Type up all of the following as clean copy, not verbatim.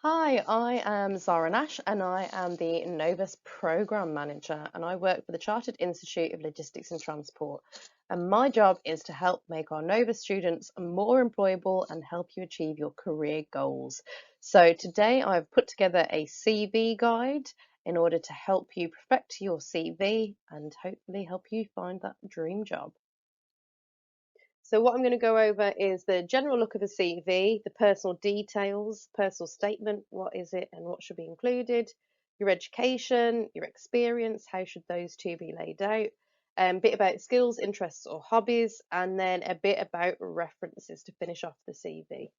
Hi, I am Zara Nash and I am the NOVUS Program Manager and I work for the Chartered Institute of Logistics and Transport. And my job is to help make our NOVUS students more employable and help you achieve your career goals. So today I've put together a CV guide in order to help you perfect your CV and hopefully help you find that dream job. So what I'm going to go over is the general look of a CV, the personal details, personal statement, what is it and what should be included, your education, your experience, how should those two be laid out, a bit about skills, interests or hobbies, and then a bit about references to finish off the CV.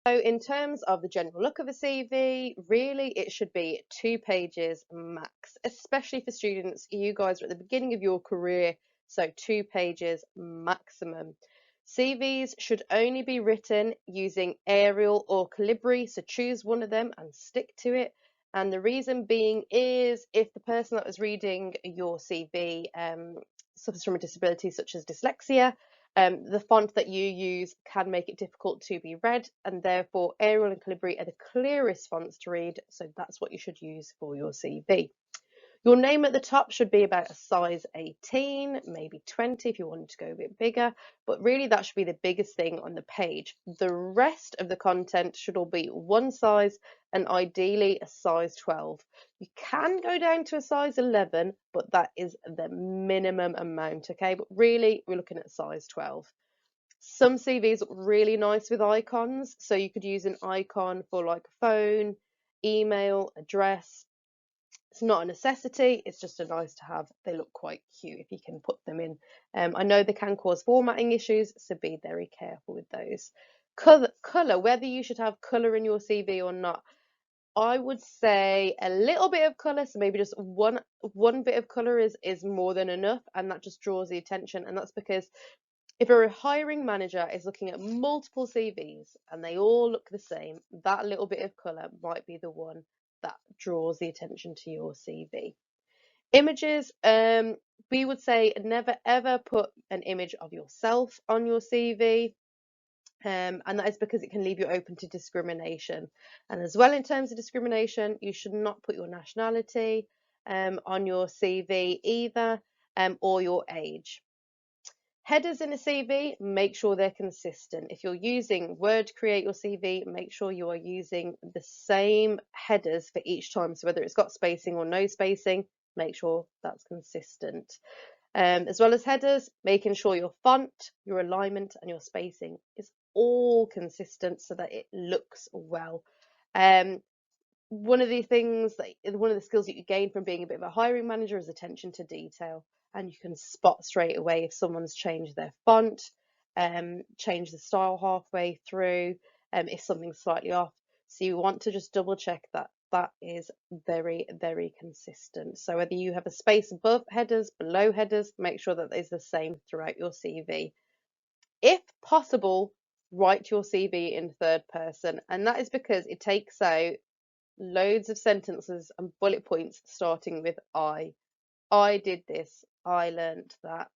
So in terms of the general look of a CV, really it should be 2 pages max, especially for students. You guys are at the beginning of your career, so 2 pages maximum. CVs should only be written using Arial or Calibri, so choose one of them and stick to it. And the reason being is if the person that was reading your CV suffers from a disability such as dyslexia, the font that you use can make it difficult to be read, and therefore Arial and Calibri are the clearest fonts to read, so that's what you should use for your CV. Your name at the top should be about a size 18, maybe 20 if you wanted to go a bit bigger, but really that should be the biggest thing on the page. The rest of the content should all be one size and ideally a size 12. You can go down to a size 11, but that is the minimum amount, okay? But really, we're looking at size 12. Some CVs look really nice with icons, so you could use an icon for like a phone, email, address. It's not a necessity, it's just a nice to have. They look quite cute if you can put them in. I know they can cause formatting issues, so be very careful with those. Colour, whether you should have colour in your CV or not, I would say a little bit of colour, so maybe just one bit of colour is more than enough, and that just draws the attention. And that's because if a hiring manager is looking at multiple CVs and they all look the same, that little bit of colour might be the one that draws the attention to your CV. Images, we would say never ever put an image of yourself on your CV. And that is because it can leave you open to discrimination. And as well, in terms of discrimination, you should not put your nationality on your CV either, or your age. Headers in a CV, make sure they're consistent. If you're using Word to create your CV, make sure you are using the same headers for each time. So whether it's got spacing or no spacing, make sure that's consistent. As well as headers, making sure your font, your alignment and your spacing is all consistent so that it looks well. One of the skills that you gain from being a bit of a hiring manager is attention to detail, and you can spot straight away if someone's changed their font, changed the style halfway through, if something's slightly off. So you want to just double check that that is very, very consistent. So whether you have a space above headers, below headers, make sure that is the same throughout your CV. If possible, write your CV in third person, and that is because it takes out loads of sentences and bullet points starting with I did this, I learnt that.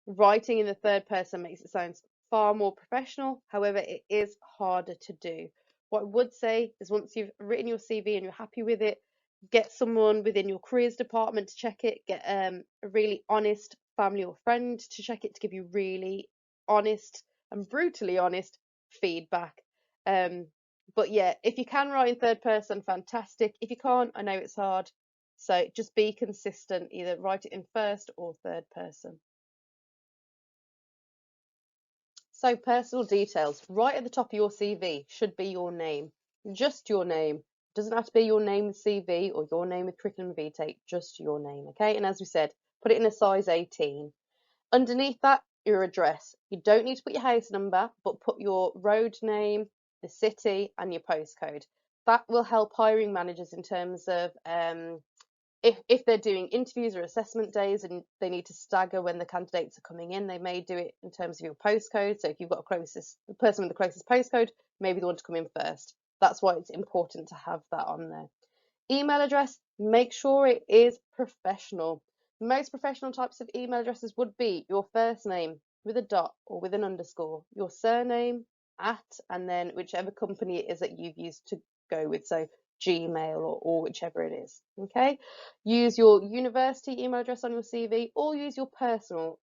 Writing in the third person makes it sound far more professional, however it is harder to do. What I would say is once you've written your CV and you're happy with it, get someone within your careers department to check it, get a really honest family or friend to check it to give you really honest and brutally honest feedback. But yeah, if you can write in third person, fantastic. If you can't, I know it's hard. So just be consistent, either write it in first or third person. So personal details, right at the top of your CV should be your name, just your name. It doesn't have to be your name with CV or your name with curriculum vitae, just your name, okay? And as we said, put it in a size 18. Underneath that, your address. You don't need to put your house number, but put your road name, the city, and your postcode. That will help hiring managers in terms of if they're doing interviews or assessment days and they need to stagger when the candidates are coming in, they may do it in terms of your postcode. So if you've got the person with the closest postcode, maybe the one to come in first. That's why it's important to have that on there. Email address, make sure it is professional. Most professional types of email addresses would be your first name with a dot or with an underscore, your surname, at, and then whichever company it is that you've used to go with. So Gmail or whichever it is. Okay, use your university email address on your CV or use your personal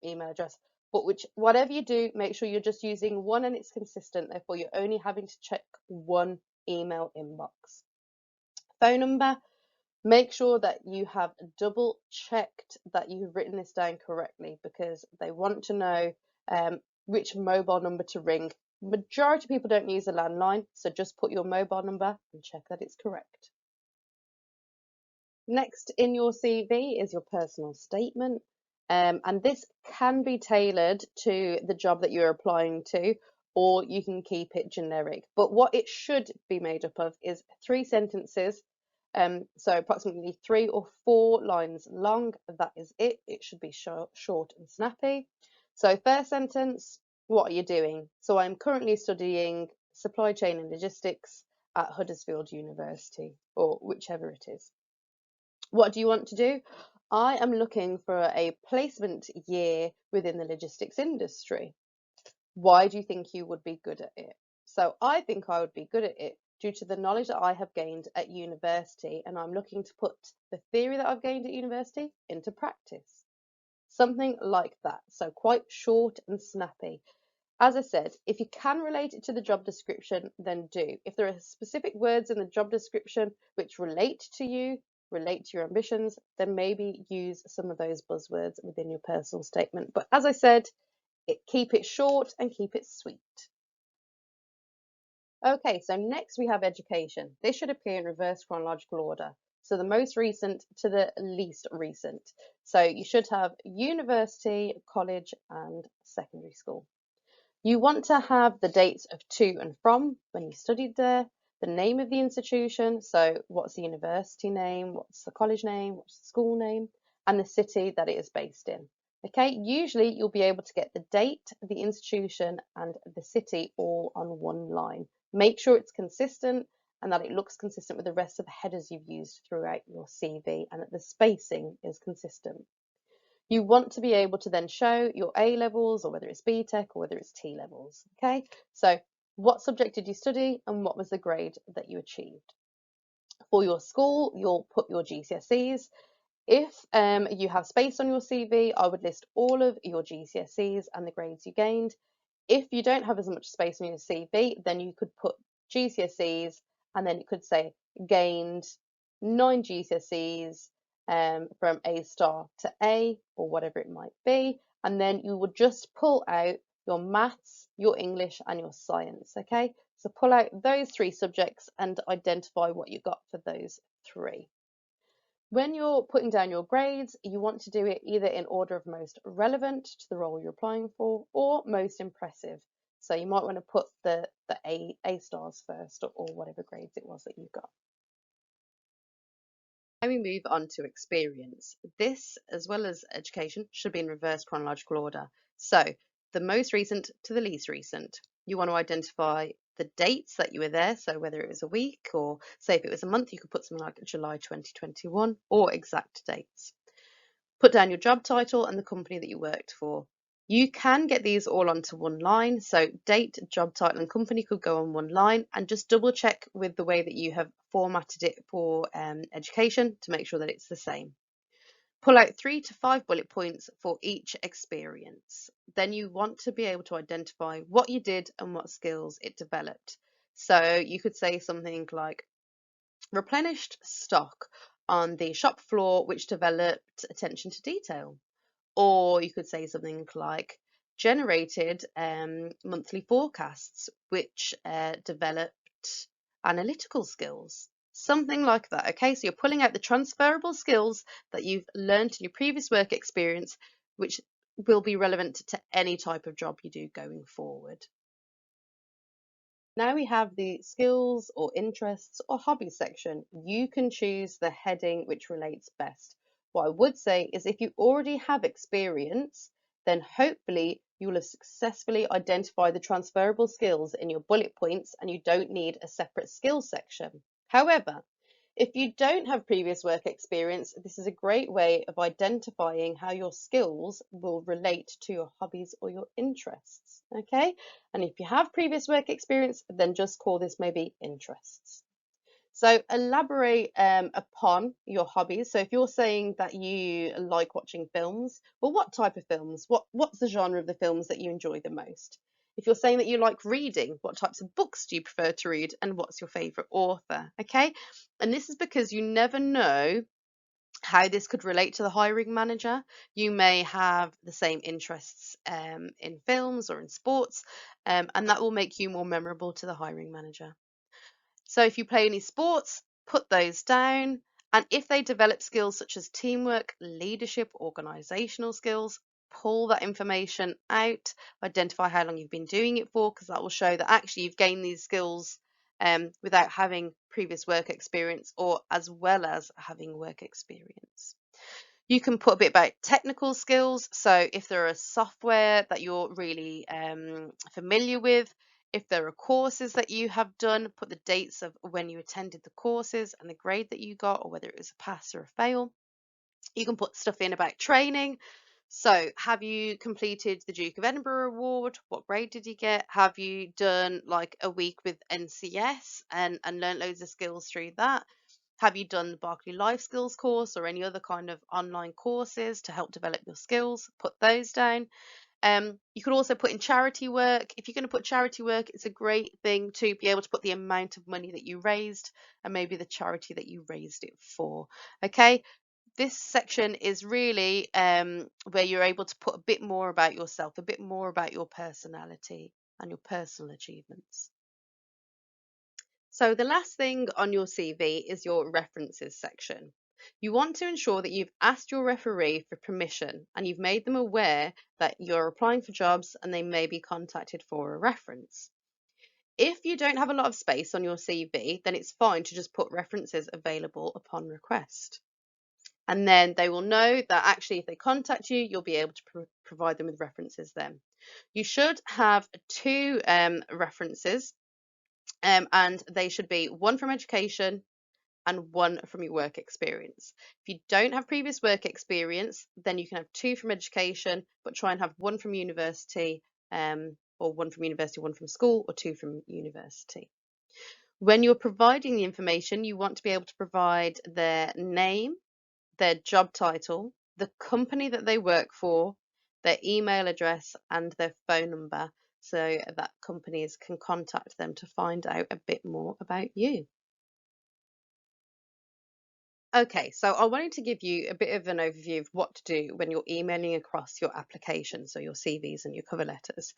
email address. But whatever you do, make sure you're just using one and it's consistent. Therefore, you're only having to check one email inbox. Phone number. Make sure that you have double checked that you've written this down correctly, because they want to know which mobile number to ring. Majority of people don't use a landline, so just put your mobile number and check that it's correct. Next in your CV is your personal statement, and this can be tailored to the job that you're applying to, or you can keep it generic. But what it should be made up of is 3 sentences, so approximately 3 or 4 lines long. That is it. It should be short and snappy. So first sentence, what are you doing? So I'm currently studying supply chain and logistics at Huddersfield University, or whichever it is. What do you want to do? I am looking for a placement year within the logistics industry. Why do you think you would be good at it? So I think I would be good at it due to the knowledge that I have gained at university, and I'm looking to put the theory that I've gained at university into practice. Something like that. So quite short and snappy. As I said, if you can relate it to the job description, then do. If there are specific words in the job description which relate to you, relate to your ambitions, then maybe use some of those buzzwords within your personal statement. But as I said, keep it short and keep it sweet. Okay, so next we have education. This should appear in reverse chronological order. So the most recent to the least recent. So you should have university, college, and secondary school. You want to have the dates of to and from when you studied there, the name of the institution, so what's the university name, what's the college name, what's the school name, and the city that it is based in. Okay, usually you'll be able to get the date, the institution, and the city all on one line. Make sure it's consistent and that it looks consistent with the rest of the headers you've used throughout your CV, and that the spacing is consistent. You want to be able to then show your A levels, or whether it's B Tech or whether it's T levels. Okay, so what subject did you study and what was the grade that you achieved? For your school, you'll put your GCSEs. If you have space on your CV, I would list all of your GCSEs and the grades you gained. If you don't have as much space on your CV, then you could put GCSEs and then it could say gained 9 GCSEs from A star to A, or whatever it might be. And then you would just pull out your maths, your English, and your science. Okay, so pull out those 3 subjects and identify what you got for those 3. When you're putting down your grades, you want to do it either in order of most relevant to the role you're applying for or most impressive. So you might want to put the A stars first, or whatever grades it was that you got. Now we move on to experience. This, as well as education, should be in reverse chronological order. So the most recent to the least recent. You want to identify the dates that you were there. So whether it was a week, or say if it was a month, you could put something like July 2021, or exact dates. Put down your job title and the company that you worked for. You can get these all onto one line. So date, job title, and company could go on one line, and just double check with the way that you have formatted it for education to make sure that it's the same. Pull out 3 to 5 bullet points for each experience. Then you want to be able to identify what you did and what skills it developed. So you could say something like replenished stock on the shop floor, which developed attention to detail. Or you could say something like generated monthly forecasts, which developed analytical skills. Something like that. Okay, so you're pulling out the transferable skills that you've learned in your previous work experience, which will be relevant to any type of job you do going forward. Now we have the skills or interests or hobbies section. You can choose the heading which relates best. What I would say is if you already have experience, then hopefully you will have successfully identified the transferable skills in your bullet points and you don't need a separate skills section. However, If you don't have previous work experience, this is a great way of identifying how your skills will relate to your hobbies or your interests. Okay, and if you have previous work experience, then just call this maybe interests. So elaborate upon your hobbies. So if you're saying that you like watching films, well, what type of films? What's the genre of the films that you enjoy the most? If you're saying that you like reading, what types of books do you prefer to read, and what's your favorite author? Okay, and this is because you never know how this could relate to the hiring manager. You may have the same interests in films or in sports, and that will make you more memorable to the hiring manager. So if you play any sports, put those down. And if they develop skills such as teamwork, leadership, organizational skills, pull that information out, identify how long you've been doing it for, because that will show that actually you've gained these skills without having previous work experience or as well as having work experience. You can put a bit about technical skills. So if there are software that you're really familiar with, if there are courses that you have done, put the dates of when you attended the courses and the grade that you got, or whether it was a pass or a fail. You can put stuff in about training. So have you completed the Duke of Edinburgh Award? What grade did you get? Have you done like a week with NCS and learned loads of skills through that? Have you done the Berkeley Life Skills course or any other kind of online courses to help develop your skills? Put those down. You could also put in charity work. If you're going to put charity work, it's a great thing to be able to put the amount of money that you raised and maybe the charity that you raised it for. Okay, this section is really where you're able to put a bit more about yourself, a bit more about your personality and your personal achievements. So the last thing on your CV is your references section. You want to ensure that you've asked your referee for permission and you've made them aware that you're applying for jobs and they may be contacted for a reference. If you don't have a lot of space on your CV, then it's fine to just put references available upon request. And then they will know that actually if they contact you, you'll be able to provide them with references then. You should have two references and they should be one from education and one from your work experience. If you don't have previous work experience, then you can have two from education, but try and have one from university, or one from university, one from school, or two from university. When you're providing the information, you want to be able to provide their name, their job title, the company that they work for, their email address, and their phone number so that companies can contact them to find out a bit more about you. Okay, so I wanted to give you a bit of an overview of what to do when you're emailing across your application, so your CVs and your cover letters.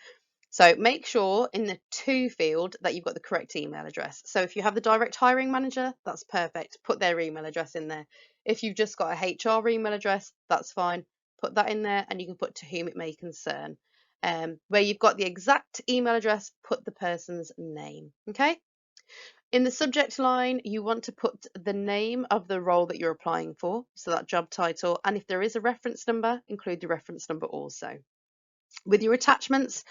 So make sure in the to field that you've got the correct email address. So if you have the direct hiring manager, that's perfect. Put their email address in there. If you've just got a HR email address, that's fine. Put that in there and you can put to whom it may concern. Where you've got the exact email address, put the person's name. Okay. In the subject line, you want to put the name of the role that you're applying for, so that job title, and if there is a reference number, include the reference number also. With your attachments,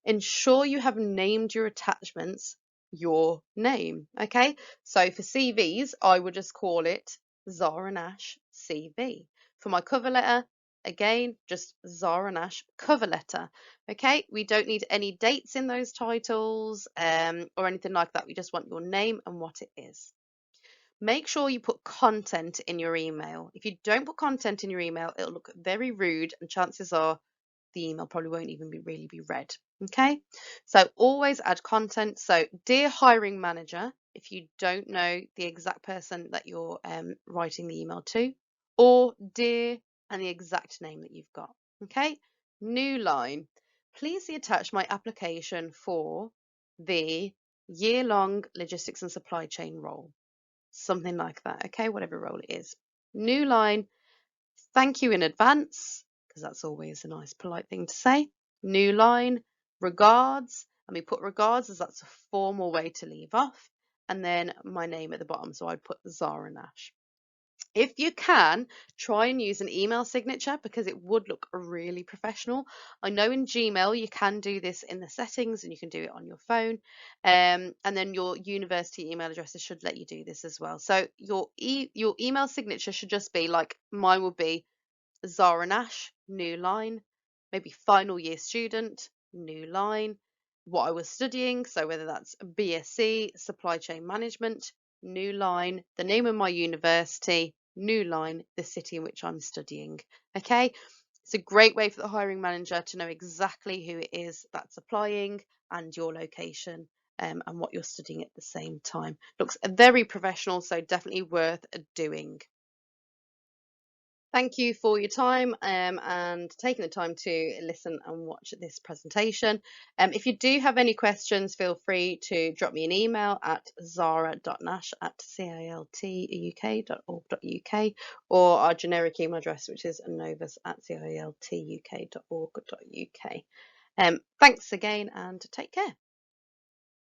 ensure you have named your attachments your name, okay? So for CVs, I would just call it Zara Nash CV. For my cover letter, again, just Zara Nash cover letter, okay? We don't need any dates in those titles or anything like that. We just want your name and what it is. Make sure you put content in your email. If you don't put content in your email, it'll look very rude and chances are the email probably won't even really be read. Okay, so always add content. So dear hiring manager, if you don't know the exact person that you're writing the email to, or dear and the exact name that you've got. Okay, new line. Please see attached my application for the year-long logistics and supply chain role. Something like that. Okay, whatever role it is. New line. Thank you in advance, because that's always a nice polite thing to say. New line, regards, and we put regards as that's a formal way to leave off, and then my name at the bottom, so I'd put Zara Nash. If you can, try and use an email signature because it would look really professional. I know in Gmail you can do this in the settings and you can do it on your phone. And then your university email addresses should let you do this as well. So your email signature should just be like mine would be Zara Nash, new line, maybe final year student, new line, what I was studying, so whether that's BSc, supply chain management, new line, the name of my university, new line, the city in which I'm studying. Okay, it's a great way for the hiring manager to know exactly who it is that's applying and your location. And what you're studying at the same time. Looks very professional, so definitely worth doing. Thank you for your time and taking the time to listen and watch this presentation. If you do have any questions, feel free to drop me an email at zara.nash@ciltuk.org.uk or our generic email address, which is novus@ciltuk.org.uk. Thanks again and take care.